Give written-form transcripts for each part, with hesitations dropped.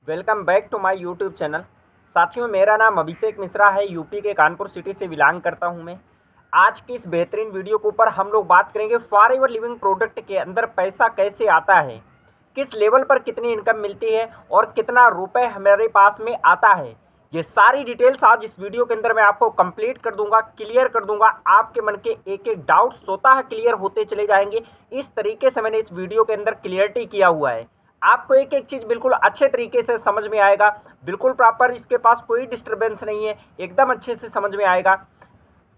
Welcome back to my YouTube channel. साथियों, मेरा नाम अभिषेक मिश्रा है। यूपी के कानपुर सिटी से बिलोंग करता हूं मैं। आज की इस बेहतरीन वीडियो के ऊपर हम लोग बात करेंगे फॉरएवर लिविंग प्रोडक्ट के अंदर पैसा कैसे आता है, किस लेवल पर कितनी इनकम मिलती है और कितना रुपए हमारे पास में आता है। ये सारी डिटेल्स आज इस वीडियो के अंदर मैं आपको कंप्लीट कर दूंगा, क्लियर कर दूंगा। आपके मन के एक एक डाउट स्वतः क्लियर होते चले जाएंगे। इस तरीके से मैंने इस वीडियो के अंदर क्लियरिटी किया हुआ है। आपको एक एक चीज़ बिल्कुल अच्छे तरीके से समझ में आएगा, बिल्कुल प्रॉपर, इसके पास कोई डिस्टर्बेंस नहीं है, एकदम अच्छे से समझ में आएगा।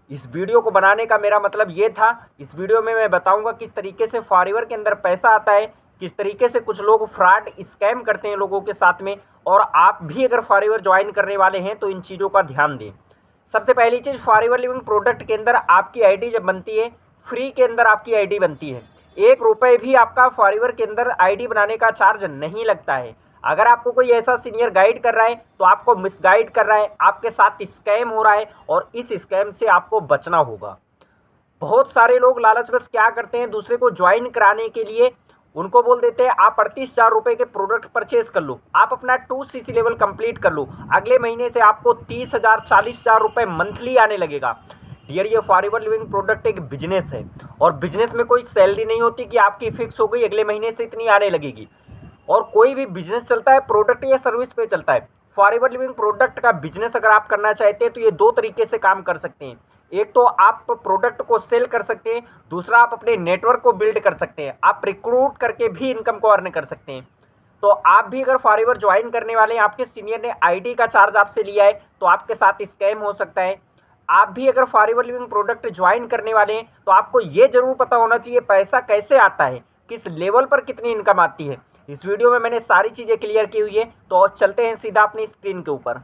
इस वीडियो को बनाने का मेरा मतलब ये था, इस वीडियो में मैं बताऊंगा किस तरीके से फॉरएवर के अंदर पैसा आता है, किस तरीके से कुछ लोग फ्रॉड स्कैम करते हैं लोगों के साथ में। और आप भी अगर फॉरएवर ज्वाइन करने वाले हैं तो इन चीज़ों का ध्यान दें। सबसे पहली चीज़, फॉरएवर लिविंग प्रोडक्ट के अंदर आपकी आईडी जब बनती है, फ्री के अंदर आपकी आईडी बनती है, 1 रुपये भी आपका फॉरएवर के अंदर आईडी बनाने का चार्ज नहीं लगता है। अगर आपको कोई ऐसा सीनियर गाइड कर रहा है तो आपको मिसगाइड कर रहा है, आपके साथ स्कैम हो रहा है और इस स्कैम से आपको बचना होगा। बहुत सारे लोग लालचवश क्या करते हैं, दूसरे को ज्वाइन कराने के लिए उनको बोल देते हैं आप 38,000 रुपये के प्रोडक्ट परचेज कर लो, आप अपना 2cc लेवल कंप्लीट कर लो, अगले महीने से आपको 30,000 40,000 रुपये मंथली आने लगेगा। डियर, ये फॉरएवर लिविंग प्रोडक्ट एक बिजनेस है और बिजनेस में कोई सैलरी नहीं होती कि आपकी फिक्स हो गई अगले महीने से इतनी आने लगेगी। और कोई भी बिजनेस चलता है प्रोडक्ट या सर्विस पे चलता है। फॉरएवर लिविंग प्रोडक्ट का बिजनेस अगर आप करना चाहते हैं तो ये 2 तरीके से काम कर सकते हैं। एक तो आप प्रोडक्ट को सेल कर सकते हैं, दूसरा आप अपने नेटवर्क को बिल्ड कर सकते हैं, आप रिक्रूट करके भी इनकम को अर्न कर सकते हैं। तो आप भी अगर फॉरएवर ज्वाइन करने वाले हैं, आपके सीनियर ने आईडी का चार्ज आपसे लिया है तो आपके साथ स्कैम हो सकता है। आप भी अगर फॉरएवर लिविंग प्रोडक्ट ज्वाइन करने वाले हैं तो आपको ये जरूर पता होना चाहिए पैसा कैसे आता है, किस लेवल पर कितनी इनकम आती है। इस वीडियो में मैंने सारी चीज़ें क्लियर की हुई है, तो चलते हैं सीधा अपनी स्क्रीन के ऊपर।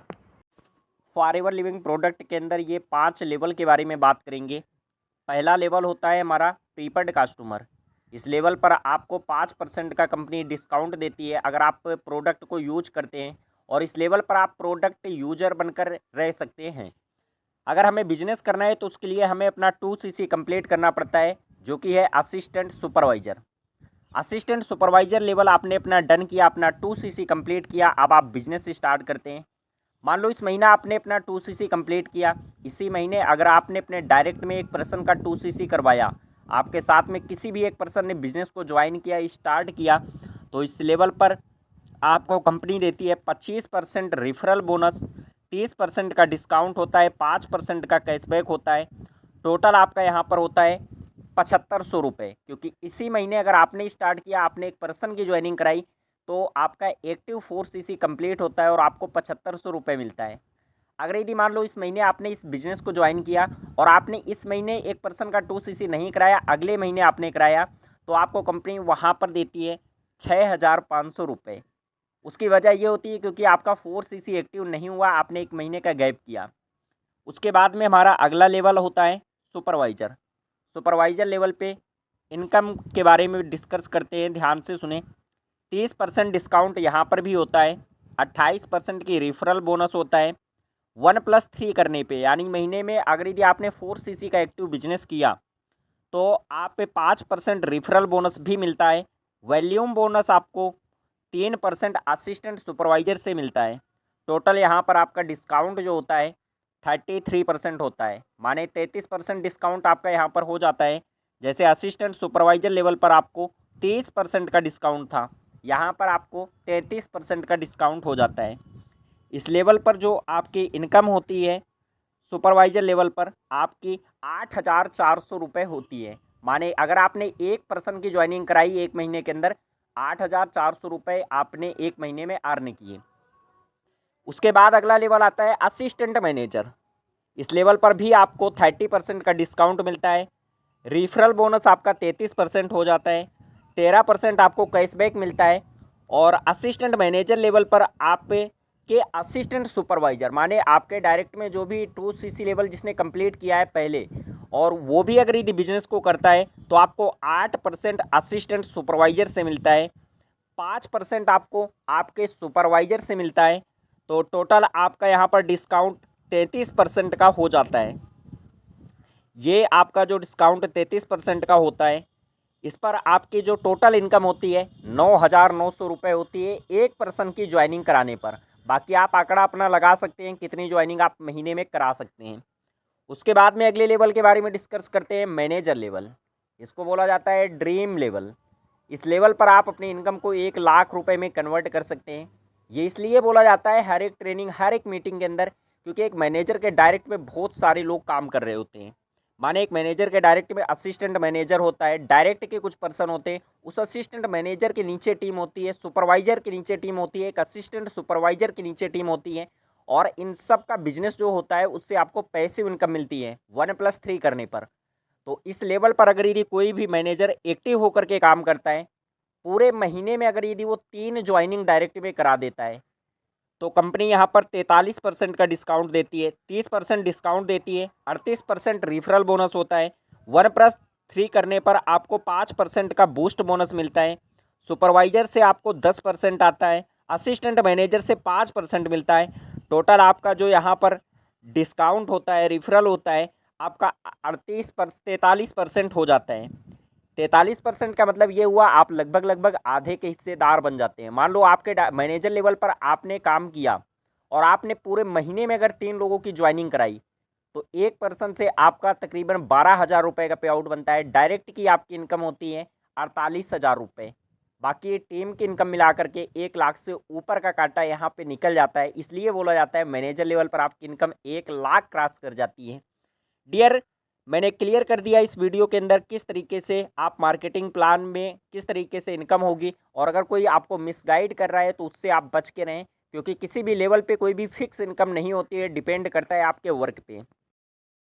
फॉरएवर लिविंग प्रोडक्ट के अंदर ये 5 लेवल के बारे में बात करेंगे। पहला लेवल होता है हमारा प्रीपेड कस्टमर। इस लेवल पर आपको 5% का कंपनी डिस्काउंट देती है अगर आप प्रोडक्ट को यूज करते हैं, और इस लेवल पर आप प्रोडक्ट यूजर बनकर रह सकते हैं। अगर हमें बिजनेस करना है तो उसके लिए हमें अपना 2cc कंप्लीट करना पड़ता है, जो कि है assistant supervisor. Assistant supervisor level आपने अपना डन किया, अपना 2cc कंप्लीट किया, अब आप बिजनेस स्टार्ट करते हैं। मान लो इस महीना आपने अपना 2cc कंप्लीट किया, इसी महीने अगर आपने अपने डायरेक्ट में एक पर्सन का 2cc करवाया, आपके साथ में किसी भी एक पर्सन ने बिजनेस को ज्वाइन किया, स्टार्ट किया, तो इस लेवल पर आपको कंपनी देती है 25% रेफरल बोनस, 30% का डिस्काउंट होता है, 5% का कैशबैक होता है। टोटल आपका यहाँ पर होता है 7500 रुपये, क्योंकि इसी महीने अगर आपने स्टार्ट किया, आपने एक पर्सन की ज्वाइनिंग कराई, तो आपका एक्टिव 4cc कंप्लीट होता है और आपको 7500 रुपये मिलता है। अगर यदि मान लो इस महीने आपने इस बिज़नेस को ज्वाइन किया और आपने इस महीने एक पर्सन का 2cc नहीं कराया, अगले महीने आपने कराया, तो आपको कंपनी वहाँ पर देती है 6500 रुपये। उसकी वजह ये होती है क्योंकि आपका 4cc एक्टिव नहीं हुआ, आपने एक महीने का गैप किया। उसके बाद में हमारा अगला लेवल होता है सुपरवाइज़र। सुपरवाइज़र लेवल पे इनकम के बारे में डिस्कस करते हैं, ध्यान से सुने। 30% डिस्काउंट यहाँ पर भी होता है, 28% की रेफरल बोनस होता है 1+3 करने पे, यानी महीने में अगर यदि आपने 4cc का एक्टिव बिजनेस किया तो आप पे 5% रेफरल बोनस भी मिलता है। वॉल्यूम बोनस आपको 3% असिस्टेंट सुपरवाइज़र से मिलता है। टोटल यहाँ पर आपका डिस्काउंट जो होता है 33% होता है, माने 33% डिस्काउंट आपका यहाँ पर हो जाता है। जैसे असिस्टेंट सुपरवाइज़र लेवल पर आपको 30% का डिस्काउंट था, यहाँ पर आपको 33% का डिस्काउंट हो जाता है। इस लेवल पर जो आपकी इनकम होती है सुपरवाइज़र लेवल पर आपकी 8,400 रुपये होती है। माने अगर आपने एक पर्सन की ज्वाइनिंग कराई एक महीने के अंदर, 8,400 रुपये आपने एक महीने में अर्न किए। उसके बाद अगला लेवल आता है असिस्टेंट मैनेजर। इस लेवल पर भी आपको 30% का डिस्काउंट मिलता है। रेफरल बोनस आपका 33% हो जाता है, 13% आपको कैशबैक मिलता है। और असिस्टेंट मैनेजर लेवल पर आप के असिस्टेंट सुपरवाइज़र, माने आपके डायरेक्ट में जो भी 2cc लेवल जिसने कंप्लीट किया है पहले, और वो भी अगर यदि बिजनेस को करता है, तो आपको 8% असिस्टेंट सुपरवाइज़र से मिलता है, 5% आपको आपके सुपरवाइज़र से मिलता है। तो टोटल आपका यहाँ पर डिस्काउंट 33% का हो जाता है। ये आपका जो डिस्काउंट 33% का होता है, इस पर आपकी जो टोटल इनकम होती है 9,900 रुपये होती है एक पर्सन की ज्वाइनिंग कराने पर। बाकी आप आंकड़ा अपना लगा सकते हैं कितनी ज्वाइनिंग आप महीने में करा सकते हैं। उसके बाद में अगले लेवल के बारे में डिस्कस करते हैं, मैनेजर लेवल। इसको बोला जाता है ड्रीम लेवल। इस लेवल पर आप अपनी इनकम को 1,00,000 रुपये में कन्वर्ट कर सकते हैं। ये इसलिए बोला जाता है हर एक ट्रेनिंग, हर एक मीटिंग के अंदर, क्योंकि एक मैनेजर के डायरेक्ट में बहुत सारे लोग काम कर रहे होते हैं। माने एक मैनेजर के डायरेक्ट में असिस्टेंट मैनेजर होता है, डायरेक्ट के कुछ पर्सन होते हैं, उस असिस्टेंट मैनेजर के नीचे टीम होती है, सुपरवाइजर के नीचे टीम होती है, एक असिस्टेंट सुपरवाइजर के नीचे टीम होती है, और इन सब का बिजनेस जो होता है उससे आपको पैसिव इनकम मिलती है 1+3 करने पर। तो इस लेवल पर अगर यदि कोई भी मैनेजर एक्टिव होकर के काम करता है, पूरे महीने में अगर यदि वो 3 ज्वाइनिंग डायरेक्ट में करा देता है, तो कंपनी यहाँ पर 43% का डिस्काउंट देती है, 30% डिस्काउंट देती है, 38% रिफरल बोनस होता है, 1+3 करने पर आपको 5% का बूस्ट बोनस मिलता है, सुपरवाइजर से आपको 10% आता है, असिस्टेंट मैनेजर से 5% मिलता है। टोटल आपका जो यहाँ पर डिस्काउंट होता है, रिफरल होता है, आपका 43% हो जाता है। 43% का मतलब ये हुआ आप लगभग आधे के हिस्सेदार बन जाते हैं। मान लो आपके मैनेजर लेवल पर आपने काम किया और आपने पूरे महीने में अगर 3 लोगों की ज्वाइनिंग कराई, तो एक पर्सन से आपका तकरीबन 12,000 रुपये का पे आउट बनता है। डायरेक्ट की आपकी इनकम होती है 48,000 रुपये। बाकी टीम की इनकम मिला करके 1,00,000 से ऊपर का कांटा यहाँ पे निकल जाता है। इसलिए बोला जाता है मैनेजर लेवल पर आपकी इनकम 1,00,000 क्रॉस कर जाती है। डियर, मैंने क्लियर कर दिया इस वीडियो के अंदर किस तरीके से आप मार्केटिंग प्लान में किस तरीके से इनकम होगी, और अगर कोई आपको मिसगाइड कर रहा है तो उससे आप बच के रहें, क्योंकि किसी भी लेवल पे कोई भी फिक्स इनकम नहीं होती है, डिपेंड करता है आपके वर्क पे।